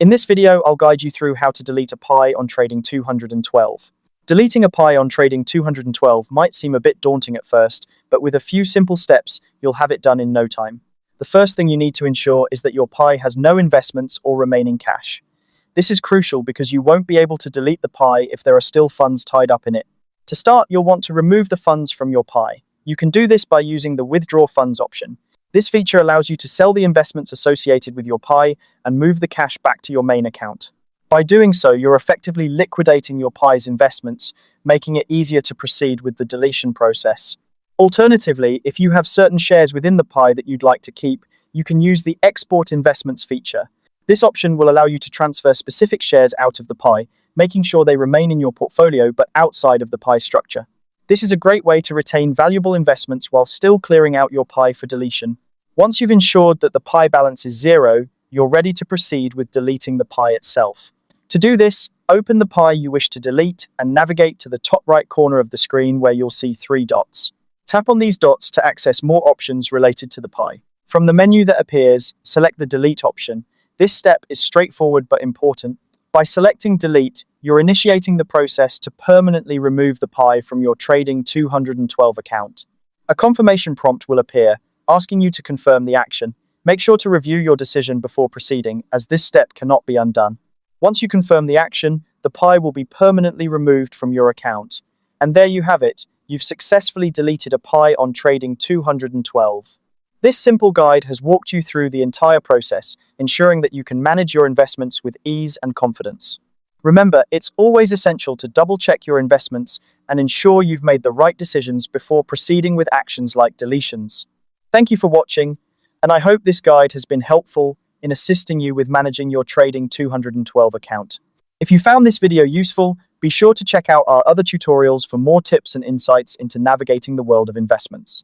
In this video, I'll guide you through how to delete a pie on Trading 212. Deleting a pie on Trading 212 might seem a bit daunting at first, but with a few simple steps, you'll have it done in no time. The first thing you need to ensure is that your pie has no investments or remaining cash. This is crucial because you won't be able to delete the pie if there are still funds tied up in it. To start, you'll want to remove the funds from your pie. You can do this by using the Withdraw Funds option. This feature allows you to sell the investments associated with your pie and move the cash back to your main account. By doing so, you're effectively liquidating your pie's investments, making it easier to proceed with the deletion process. Alternatively, if you have certain shares within the pie that you'd like to keep, you can use the Export Investments feature. This option will allow you to transfer specific shares out of the pie, making sure they remain in your portfolio but outside of the pie structure. This is a great way to retain valuable investments while still clearing out your pie for deletion. Once you've ensured that the pie balance is zero, you're ready to proceed with deleting the pie itself. To do this, open the pie you wish to delete and navigate to the top right corner of the screen where you'll see 3 dots. Tap on these dots to access more options related to the pie. From the menu that appears, select the Delete option. This step is straightforward but important. By selecting Delete, you're initiating the process to permanently remove the pie from your Trading 212 account. A confirmation prompt will appear, asking you to confirm the action. Make sure to review your decision before proceeding, as this step cannot be undone. Once you confirm the action, the pie will be permanently removed from your account. And there you have it, you've successfully deleted a pie on Trading 212. This simple guide has walked you through the entire process, ensuring that you can manage your investments with ease and confidence. Remember, it's always essential to double-check your investments and ensure you've made the right decisions before proceeding with actions like deletions. Thank you for watching, and I hope this guide has been helpful in assisting you with managing your Trading 212 account. If you found this video useful, be sure to check out our other tutorials for more tips and insights into navigating the world of investments.